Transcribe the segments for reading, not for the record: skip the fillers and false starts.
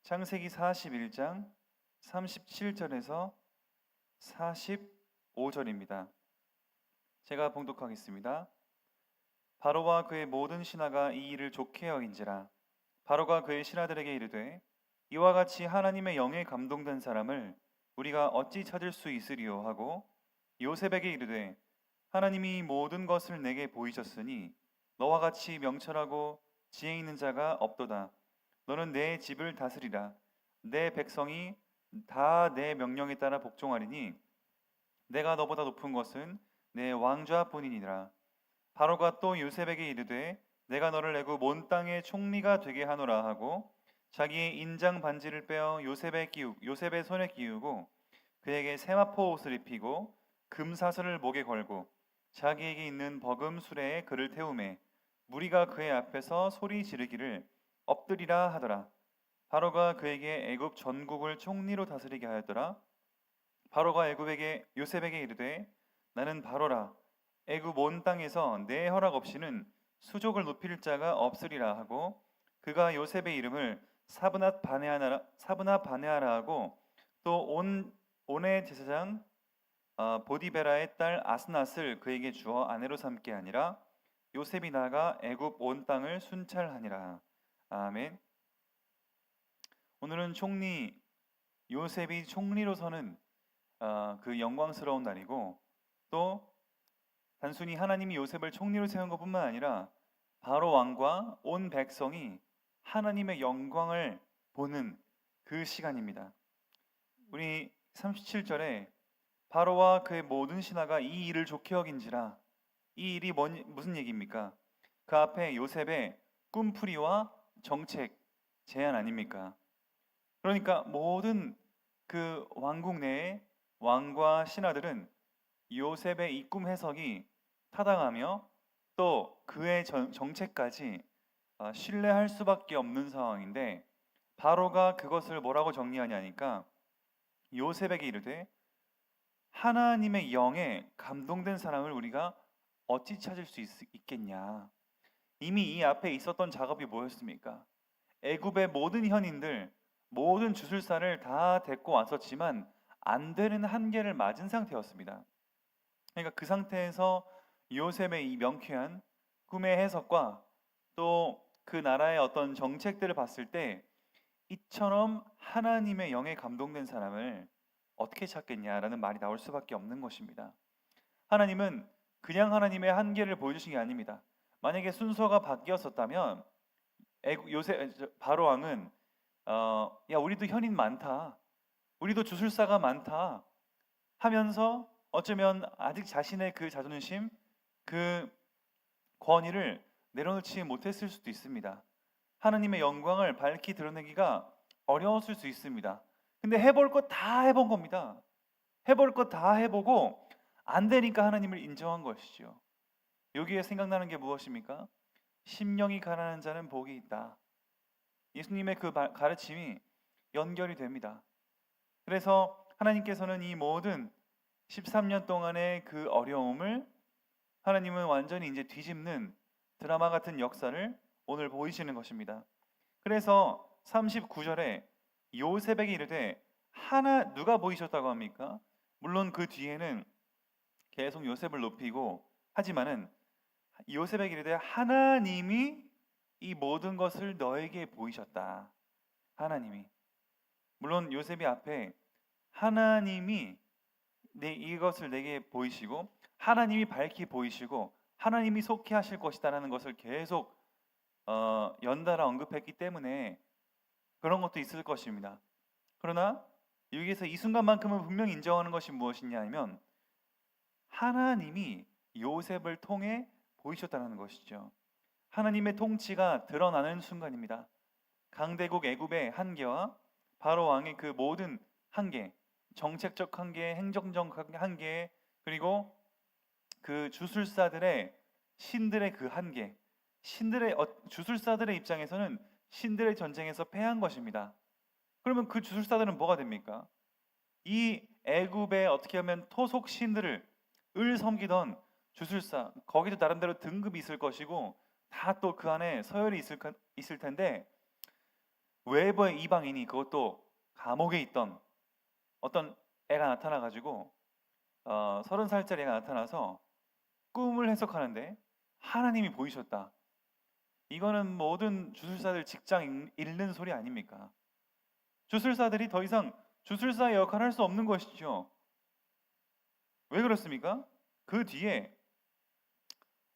창세기 41장 37절에서 45절입니다. 제가 봉독하겠습니다. 바로와 그의 모든 신하가 이 일을 좋게 여긴지라. 바로가 그의 신하들에게 이르되 이와 같이 하나님의 영에 감동된 사람을 우리가 어찌 찾을 수 있으리요 하고 요셉에게 이르되 하나님이 모든 것을 내게 보이셨으니 너와 같이 명철하고 지혜 있는 자가 없도다. 너는 내 집을 다스리라. 내 백성이 다 내 명령에 따라 복종하리니 내가 너보다 높은 것은 내 왕좌뿐이니라. 바로가 또 요셉에게 이르되 내가 너를 애굽 온 땅의 총리가 되게 하노라 하고 자기의 인장 반지를 빼어 요셉의 손에 끼우고 그에게 세마포 옷을 입히고 금사슬을 목에 걸고 자기에게 있는 버금 수레에 그를 태우매 무리가 그의 앞에서 소리 지르기를 엎드리라 하더라. 바로가 그에게 애굽 전국을 총리로 다스리게 하였더라. 바로가 요셉에게 이르되 나는 바로라. 애굽 온 땅에서 내 허락 없이는 수족을 높일 자가 없으리라 하고 그가 요셉의 이름을 사브낫 바네아라 하고 또 온의 제사장 보디베라의 딸 아스낫을 그에게 주어 아내로 삼게 하니라. 요셉이 나가 애굽 온 땅을 순찰하니라. 아멘. 오늘은 요셉이 총리로 서는 그 영광스러운 날이고 또 단순히 하나님이 요셉을 총리로 세운 것뿐만 아니라 바로 왕과 온 백성이 하나님의 영광을 보는 그 시간입니다. 우리 37절에 바로와 그의 모든 신하가 이 일을 좋게 여긴지라. 이 일이 무슨 얘기입니까? 그 앞에 요셉의 꿈풀이와 정책, 제안 아닙니까? 그러니까 모든 그 왕국 내의 왕과 신하들은 요셉의 이 꿈 해석이 타당하며 또 그의 정책까지 신뢰할 수밖에 없는 상황인데 바로가 그것을 뭐라고 정리하냐니까 요셉에게 이르되 하나님의 영에 감동된 사람을 우리가 어찌 찾을 수 있겠냐. 이미 이 앞에 있었던 작업이 뭐였습니까? 애굽의 모든 현인들, 모든 주술사를 다 데리고 왔었지만 안 되는 한계를 맞은 상태였습니다. 그러니까 그 상태에서 요셉의 이 명쾌한 꿈의 해석과 또 그 나라의 어떤 정책들을 봤을 때 이처럼 하나님의 영에 감동된 사람을 어떻게 찾겠냐라는 말이 나올 수밖에 없는 것입니다. 하나님은 그냥 하나님의 한계를 보여주신 게 아닙니다. 만약에 순서가 바뀌었었다면 바로 왕은 야 우리도 현인 많다, 우리도 주술사가 많다 하면서 어쩌면 아직 자신의 그 자존심, 그 권위를 내려놓지 못했을 수도 있습니다. 하나님의 영광을 밝히 드러내기가 어려웠을 수 있습니다. 근데 해볼 것 다 해본 겁니다. 해볼 것 다 해보고 안 되니까 하나님을 인정한 것이죠. 여기에 생각나는 게 무엇입니까? 심령이 가난한 자는 복이 있다. 예수님의 그 가르침이 연결이 됩니다. 그래서 하나님께서는 이 모든 13년 동안의 그 어려움을 하나님은 완전히 이제 뒤집는 드라마 같은 역사를 오늘 보이시는 것입니다. 그래서 39절에 요셉에게 이르되 누가 보이셨다고 합니까? 물론 그 뒤에는 계속 요셉을 높이고 하지만은 요셉에게 이르되 하나님이 이 모든 것을 너에게 보이셨다. 하나님이. 물론 요셉이 앞에 하나님이 이것을 내게 보이시고 하나님이 밝히 보이시고 하나님이 속히 하실 것이다라는 것을 계속 연달아 언급했기 때문에 그런 것도 있을 것입니다. 그러나 여기에서 이 순간만큼은 분명히 인정하는 것이 무엇이냐 하면 하나님이 요셉을 통해 보이셨다는 것이죠. 하나님의 통치가 드러나는 순간입니다. 강대국 애굽의 한계와 바로 왕의 그 모든 한계, 정책적 한계, 행정적 한계, 그리고 그 주술사들의 신들의 그 한계, 주술사들의 입장에서는 신들의 전쟁에서 패한 것입니다. 그러면 그 주술사들은 뭐가 됩니까? 이 애굽의 어떻게 하면 토속 신들을 섬기던 주술사, 거기도 나름대로 등급이 있을 것이고 다 또 그 안에 서열이 있을 텐데 외부의 이방인이, 그것도 감옥에 있던 어떤 애가 나타나가지고 30살짜리 애가 나타나서 꿈을 해석하는데 하나님이 보이셨다. 이거는 모든 주술사들 직장 잃는 소리 아닙니까? 주술사들이 더 이상 주술사의 역할을 할 수 없는 것이죠. 왜 그렇습니까? 그 뒤에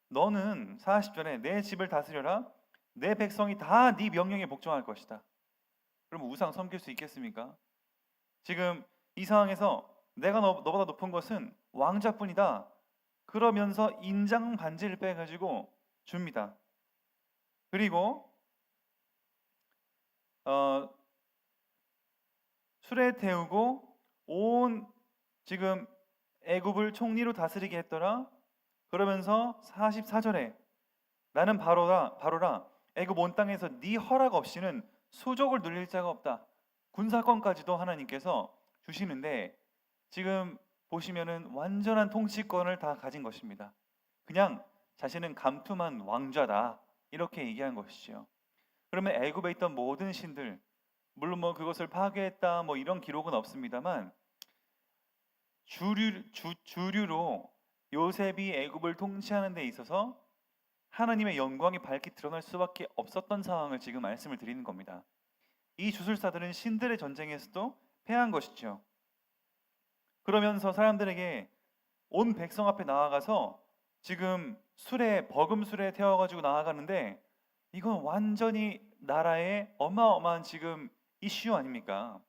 너는 40절에 내 집을 다스려라. 내 백성이 다 네 명령에 복종할 것이다. 그럼 우상 섬길 수 있겠습니까? 지금 이 상황에서 내가 너보다 높은 것은 왕자뿐이다. 그러면서 인장 반지를 빼가지고 줍니다. 그리고 술에 태우고 온 지금 애굽을 총리로 다스리게 했더라. 그러면서 44절에 나는 바로라 애굽 온 땅에서 네 허락 없이는 수족을 눌릴 자가 없다. 군사권까지도 하나님께서 주시는데 지금 보시면은 완전한 통치권을 다 가진 것입니다. 그냥 자신은 감투만 왕좌다 이렇게 얘기한 것이죠. 그러면 애굽에 있던 모든 신들, 물론 뭐 그것을 파괴했다 뭐 이런 기록은 없습니다만 주류로 요셉이 애굽을 통치하는 데 있어서 하나님의 영광이 밝게 드러날 수밖에 없었던 상황을 지금 말씀을 드리는 겁니다. 이 주술사들은 신들의 전쟁에서도 패한 것이죠. 그러면서 사람들에게 온 백성 앞에 나아가서 지금 버금술에 태워가지고 나아가는데 이건 완전히 나라의 어마어마한 지금 이슈 아닙니까?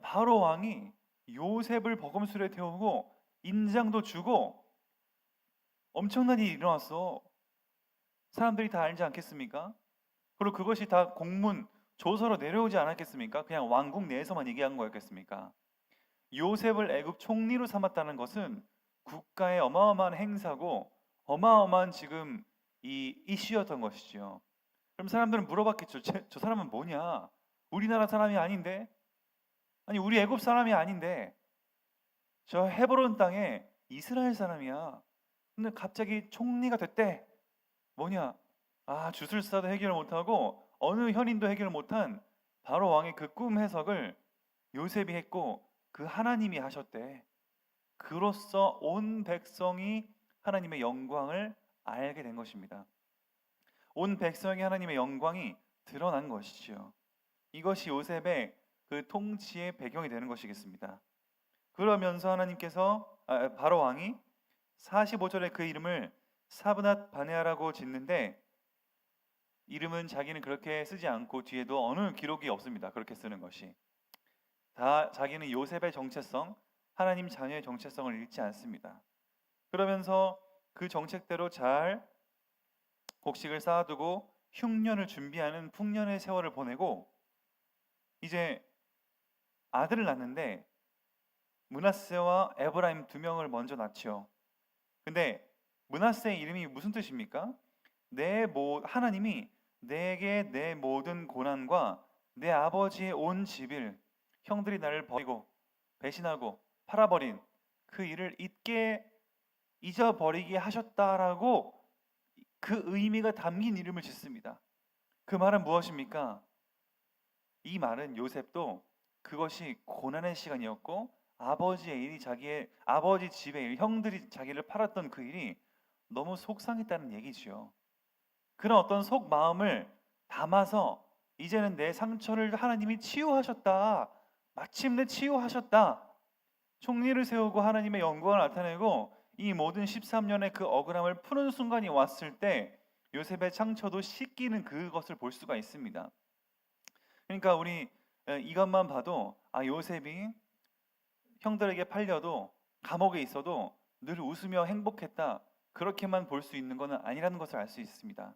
바로 왕이 요셉을 버금술에 태우고 인장도 주고 엄청난 일이 일어났어. 사람들이 다 알지 않겠습니까? 그리고 그것이 다 공문, 조서로 내려오지 않았겠습니까? 그냥 왕궁 내에서만 얘기한 거였겠습니까? 요셉을 애굽 총리로 삼았다는 것은 국가의 어마어마한 행사고 어마어마한 지금 이 이슈였던 것이죠. 그럼 사람들은 물어봤겠죠. 저 사람은 뭐냐? 우리나라 사람이 아닌데? 아니 우리 애굽 사람이 아닌데 저 헤브론 땅에 이스라엘 사람이야. 근데 갑자기 총리가 됐대. 뭐냐? 주술사도 해결을 못하고 어느 현인도 해결을 못한 바로 왕의 그 꿈 해석을 요셉이 했고 그 하나님이 하셨대. 그로써 온 백성이 하나님의 영광을 알게 된 것입니다. 온 백성이 하나님의 영광이 드러난 것이죠. 이것이 요셉의 그 통치의 배경이 되는 것이겠습니다. 그러면서 하나님께서 바로 왕이 45절에 그 이름을 사브낫 바네아라고 짓는데 이름은 자기는 그렇게 쓰지 않고 뒤에도 어느 기록이 없습니다. 그렇게 쓰는 것이 다 자기는 요셉의 정체성, 하나님 자녀의 정체성을 잃지 않습니다. 그러면서 그 정책대로 잘 곡식을 쌓아두고 흉년을 준비하는 풍년의 세월을 보내고 이제 아들을 낳는데 므낫세와 에브라임 두 명을 먼저 낳죠. 근데 므낫세의 이름이 무슨 뜻입니까? 하나님이 내게 내 모든 고난과 내 아버지의 온 집일 형들이 나를 버리고 배신하고 팔아버린 그 일을 잊어버리게 하셨다라고 그 의미가 담긴 이름을 짓습니다. 그 말은 무엇입니까? 이 말은 요셉도 그것이 고난의 시간이었고 아버지의 일이 아버지 집의 일, 형들이 자기를 팔았던 그 일이 너무 속상했다는 얘기죠. 그런 어떤 속 마음을 담아서 이제는 내 상처를 하나님이 치유하셨다. 마침내 치유하셨다. 총리를 세우고 하나님의 영광을 나타내고 이 모든 13년의 그 억울함을 푸는 순간이 왔을 때 요셉의 상처도 씻기는 그것을 볼 수가 있습니다. 그러니까 우리 이것만 봐도 요셉이 형들에게 팔려도 감옥에 있어도 늘 웃으며 행복했다. 그렇게만 볼 수 있는 것은 아니라는 것을 알 수 있습니다.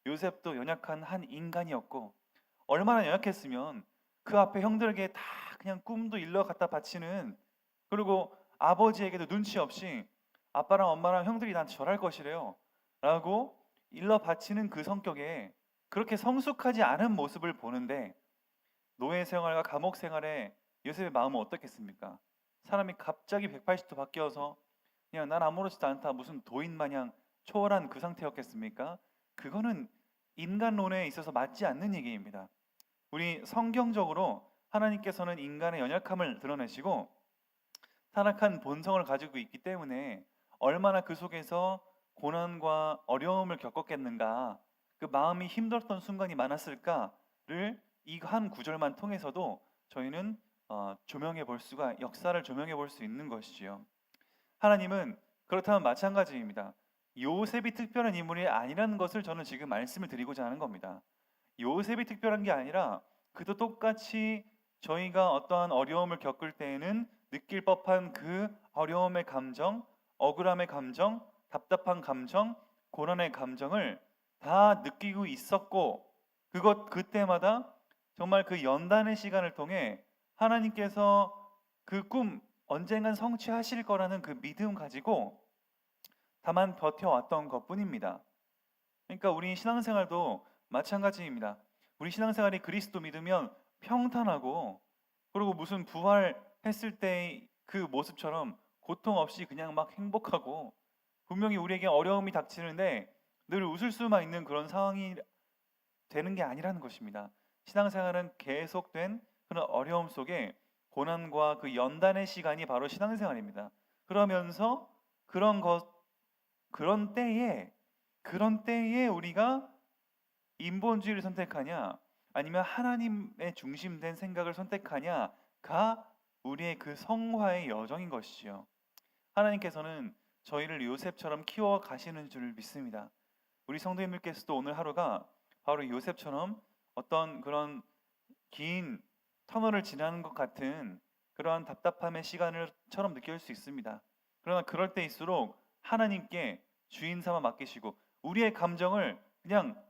요셉도 연약한 한 인간이었고 얼마나 연약했으면 그 앞에 형들에게 다 그냥 꿈도 일러 갖다 바치는 그리고 아버지에게도 눈치 없이 아빠랑 엄마랑 형들이 난 절할 것이래요 라고 일러 바치는 그 성격에 그렇게 성숙하지 않은 모습을 보는데 노예 생활과 감옥 생활에 요셉의 마음은 어떻겠습니까? 사람이 갑자기 180도 바뀌어서 그냥 난 아무렇지도 않다 무슨 도인 마냥 초월한 그 상태였겠습니까? 그거는 인간론에 있어서 맞지 않는 얘기입니다. 우리 성경적으로 하나님께서는 인간의 연약함을 드러내시고 타락한 본성을 가지고 있기 때문에 얼마나 그 속에서 고난과 어려움을 겪었겠는가, 그 마음이 힘들었던 순간이 많았을까를 이 한 구절만 통해서도 저희는 조명해 볼 수가, 역사를 조명해 볼 수 있는 것이지요. 하나님은 그렇다면 마찬가지입니다. 요셉이 특별한 인물이 아니라는 것을 저는 지금 말씀을 드리고자 하는 겁니다. 요셉이 특별한 게 아니라 그도 똑같이 저희가 어떠한 어려움을 겪을 때에는 느낄 법한 그 어려움의 감정, 억울함의 감정, 답답한 감정, 고난의 감정을 다 느끼고 있었고, 그때마다 정말 그 연단의 시간을 통해 하나님께서 그 꿈 언젠간 성취하실 거라는 그 믿음 가지고 다만 버텨왔던 것뿐입니다. 그러니까 우리 신앙생활도 마찬가지입니다. 우리 신앙생활이 그리스도 믿으면 평탄하고, 그리고 무슨 부활했을 때 그 모습처럼 고통 없이 그냥 막 행복하고, 분명히 우리에게 어려움이 닥치는데 늘 웃을 수만 있는 그런 상황이 되는 게 아니라는 것입니다. 신앙생활은 계속된 그런 어려움 속에 고난과 그 연단의 시간이 바로 신앙생활입니다. 그러면서 그런 것 그런 때에 우리가 인본주의를 선택하냐 아니면 하나님의 중심된 생각을 선택하냐가 우리의 그 성화의 여정인 것이지요. 하나님께서는 저희를 요셉처럼 키워 가시는 줄 믿습니다. 우리 성도님들께서도 오늘 하루가 바로 요셉처럼 어떤 그런 긴 터널을 지나는 것 같은 그러한 답답함의 시간을처럼 느낄 수 있습니다. 그러나 그럴 때일수록 하나님께 주인 삼아 맡기시고, 우리의 감정을 그냥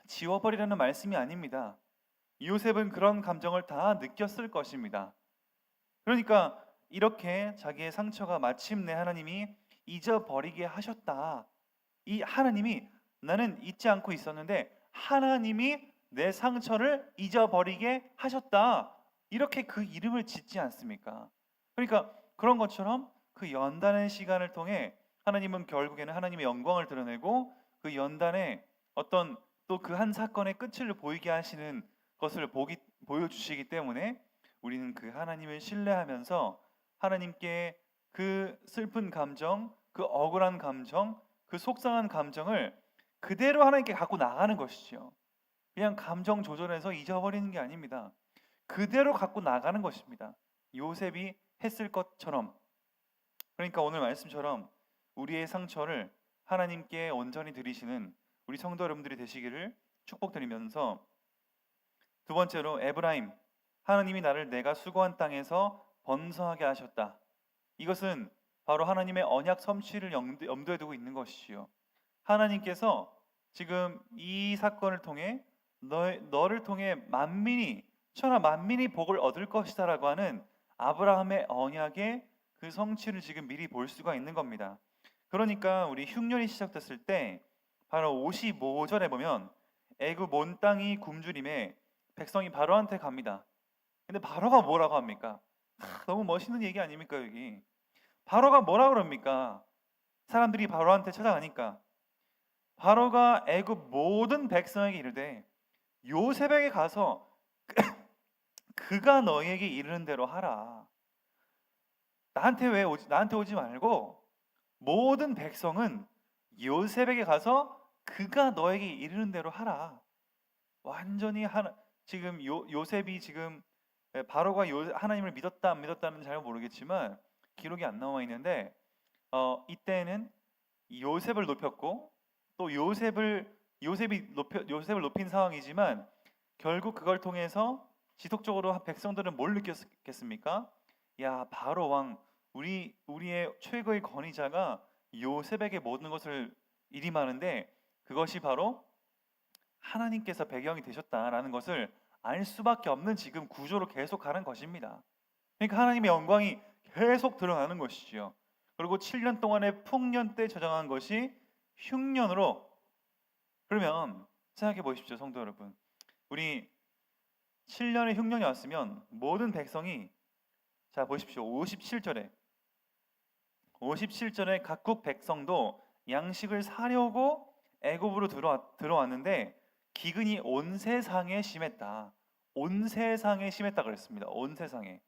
지워버리라는 말씀이 아닙니다. 요셉은 그런 감정을 다 느꼈을 것입니다. 그러니까 이렇게 자기의 상처가 마침내 하나님이 잊어버리게 하셨다. 이 하나님이, 나는 잊지 않고 있었는데 하나님이 내 상처를 잊어버리게 하셨다. 이렇게 그 이름을 짓지 않습니까? 그러니까 그런 것처럼 그 연단의 시간을 통해 하나님은 결국에는 하나님의 영광을 드러내고, 그 연단의 어떤 또 그 한 사건의 끝을 보이게 하시는 것을 보여주시기 때문에 우리는 그 하나님을 신뢰하면서 하나님께 그 슬픈 감정, 그 억울한 감정, 그 속상한 감정을 그대로 하나님께 갖고 나가는 것이죠. 그냥 감정 조절해서 잊어버리는 게 아닙니다. 그대로 갖고 나가는 것입니다. 요셉이 했을 것처럼. 그러니까 오늘 말씀처럼 우리의 상처를 하나님께 온전히 드리시는 우리 성도 여러분들이 되시기를 축복드리면서, 두 번째로 에브라임, 하나님이 나를 내가 수고한 땅에서 번성하게 하셨다. 이것은 바로 하나님의 언약 성취를 염두에 두고 있는 것이지요. 하나님께서 지금 이 사건을 통해 너를 통해 천하 만민이 복을 얻을 것이다라고 하는 아브라함의 언약의 그 성취를 지금 미리 볼 수가 있는 겁니다. 그러니까 우리 흉년이 시작됐을 때 바로 55절에 보면 애굽 온 땅이 굶주림에 백성이 바로한테 갑니다. 근데 바로가 뭐라고 합니까? 너무 멋있는 얘기 아닙니까? 여기 바로가 뭐라 그럽니까? 사람들이 바로한테 찾아가니까 바로가 애굽 모든 백성에게 이르되 요셉에게 가서 그가 너희에게 이르는 대로 하라. 나한테 오지 말고 모든 백성은 요셉에게 가서 그가 너에게 이르는 대로 하라. 완전히 지금 요셉이 지금 바로가 하나님을 믿었다 안 믿었다는 잘 모르겠지만 기록이 안 나와 있는데 이때는 요셉을 높였고, 또 요셉이 높인 상황이지만 결국 그걸 통해서 지속적으로 백성들은 뭘 느꼈겠습니까? 야, 바로 왕, 우리의 최고의 권위자가 요셉에게 모든 것을 일임하는데 그것이 바로 하나님께서 배경이 되셨다라는 것을 알 수밖에 없는 지금 구조로 계속 가는 것입니다. 그러니까 하나님의 영광이 계속 드러나는 것이지요. 그리고 7년 동안의 풍년 때 저장한 것이 흉년으로. 그러면 생각해 보십시오, 성도 여러분. 우리 7년의 흉년이 왔으면 모든 백성이, 자 보십시오. 57절에 각국 백성도 양식을 사려고 애굽으로 들어왔는데 기근이 온 세상에 심했다. 온 세상에 심했다 그랬습니다. 온 세상에.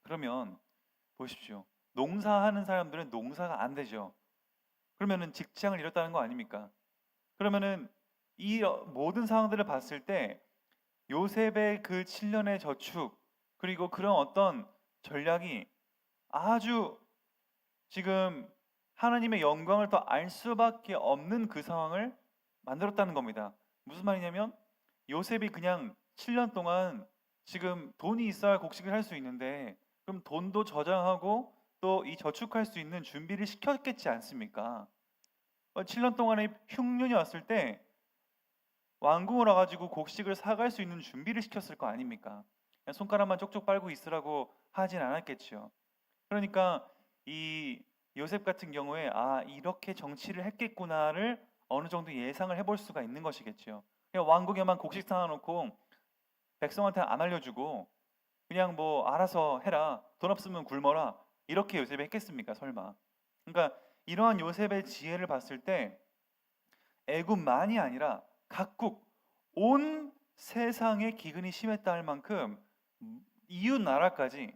그러면 보십시오. 농사하는 사람들은 농사가 안 되죠. 그러면은 직장을 잃었다는 거 아닙니까? 그러면은 이 모든 상황들을 봤을 때 요셉의 그 7년의 저축 그리고 그런 어떤 전략이 아주 지금 하나님의 영광을 더 알 수밖에 없는 그 상황을 만들었다는 겁니다. 무슨 말이냐면 요셉이 그냥 7년 동안 지금 돈이 있어야 곡식을 할 수 있는데 그럼 돈도 저장하고 또 이 저축할 수 있는 준비를 시켰겠지 않습니까? 7년 동안의 흉년이 왔을 때 왕궁을 와가지고 곡식을 사갈 수 있는 준비를 시켰을 거 아닙니까? 그냥 손가락만 쪽쪽 빨고 있으라고 하진 않았겠죠. 그러니까 이 요셉 같은 경우에 아 이렇게 정치를 했겠구나를 어느 정도 예상을 해볼 수가 있는 것이겠죠. 그냥 왕궁에만 곡식 사놔놓고 백성한테 안 알려주고 그냥 뭐 알아서 해라 돈 없으면 굶어라 이렇게 요셉이 했겠습니까 설마. 그러니까 이러한 요셉의 지혜를 봤을 때 애굽만이 아니라 각국 온 세상의 기근이 심했다 할 만큼 이웃 나라까지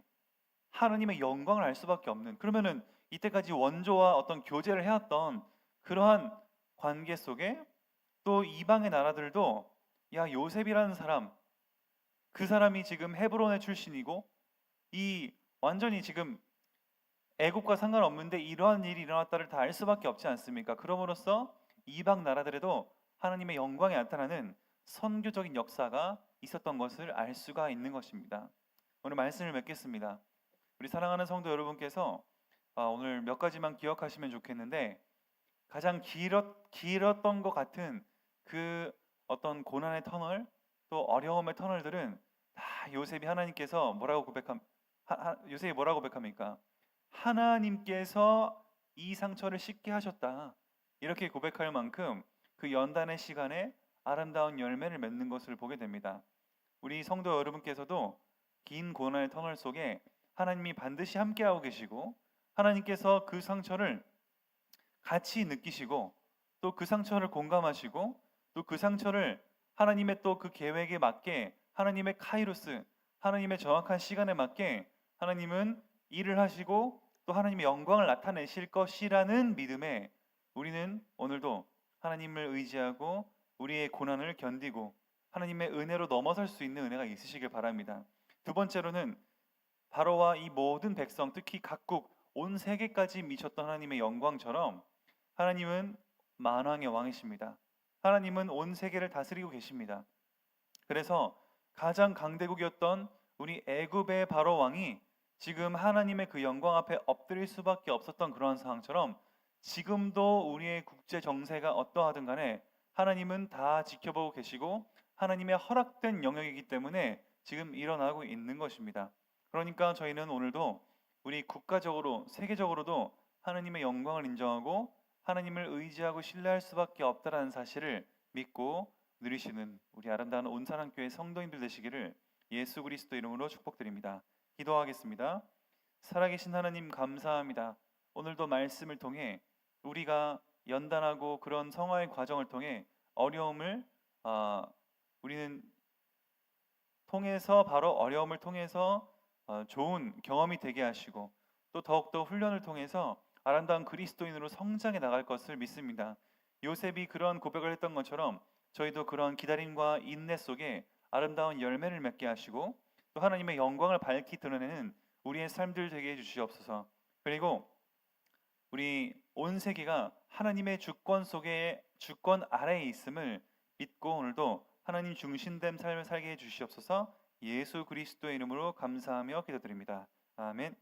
하나님의 영광을 알 수밖에 없는, 그러면은 이때까지 원조와 어떤 교제를 해왔던 그러한 관계 속에 또 이방의 나라들도 야 요셉이라는 사람, 그 사람이 지금 헤브론의 출신이고 이 완전히 지금 애국과 상관없는데 이러한 일이 일어났다를 다 알 수밖에 없지 않습니까? 그럼으로써 이방 나라들에도 하나님의 영광이 나타나는 선교적인 역사가 있었던 것을 알 수가 있는 것입니다. 오늘 말씀을 맺겠습니다. 우리 사랑하는 성도 여러분께서 오늘 몇 가지만 기억하시면 좋겠는데, 가장 길었던 것 같은 그 어떤 고난의 터널 또 어려움의 터널들은 다 요셉이 하나님께서 요셉이 뭐라고 고백합니까? 하나님께서 이 상처를 씻게 하셨다, 이렇게 고백할 만큼 그 연단의 시간에 아름다운 열매를 맺는 것을 보게 됩니다. 우리 성도 여러분께서도 긴 고난의 터널 속에 하나님이 반드시 함께하고 계시고 하나님께서 그 상처를 같이 느끼시고 또 그 상처를 공감하시고 또 그 상처를 하나님의 또 그 계획에 맞게 하나님의 카이로스, 하나님의 정확한 시간에 맞게 하나님은 일을 하시고 또 하나님의 영광을 나타내실 것이라는 믿음에 우리는 오늘도 하나님을 의지하고 우리의 고난을 견디고 하나님의 은혜로 넘어설 수 있는 은혜가 있으시길 바랍니다. 두 번째로는 바로와 이 모든 백성, 특히 각국 온 세계까지 미쳤던 하나님의 영광처럼 하나님은 만왕의 왕이십니다. 하나님은 온 세계를 다스리고 계십니다. 그래서 가장 강대국이었던 우리 애굽의 바로 왕이 지금 하나님의 그 영광 앞에 엎드릴 수밖에 없었던 그러한 상황처럼 지금도 우리의 국제 정세가 어떠하든 간에 하나님은 다 지켜보고 계시고 하나님의 허락된 영역이기 때문에 지금 일어나고 있는 것입니다. 그러니까 저희는 오늘도 우리 국가적으로 세계적으로도 하나님의 영광을 인정하고 하나님을 의지하고 신뢰할 수밖에 없다라는 사실을 믿고 누리시는 우리 아름다운 온사랑교회 성도님들 되시기를 예수 그리스도 이름으로 축복드립니다. 기도하겠습니다. 살아계신 하나님 감사합니다. 오늘도 말씀을 통해 우리가 연단하고 그런 성화의 과정을 통해 어려움을 우리는 통해서 바로 어려움을 통해서 좋은 경험이 되게 하시고 또 더욱더 훈련을 통해서 아름다운 그리스도인으로 성장해 나갈 것을 믿습니다. 요셉이 그런 고백을 했던 것처럼 저희도 그런 기다림과 인내 속에 아름다운 열매를 맺게 하시고 또 하나님의 영광을 밝히 드러내는 우리의 삶들 되게 해주시옵소서. 그리고 우리 온 세계가 하나님의 주권 아래에 있음을 믿고 오늘도 하나님 중심된 삶을 살게 해주시옵소서. 예수 그리스도의 이름으로 감사하며 기도드립니다. 아멘.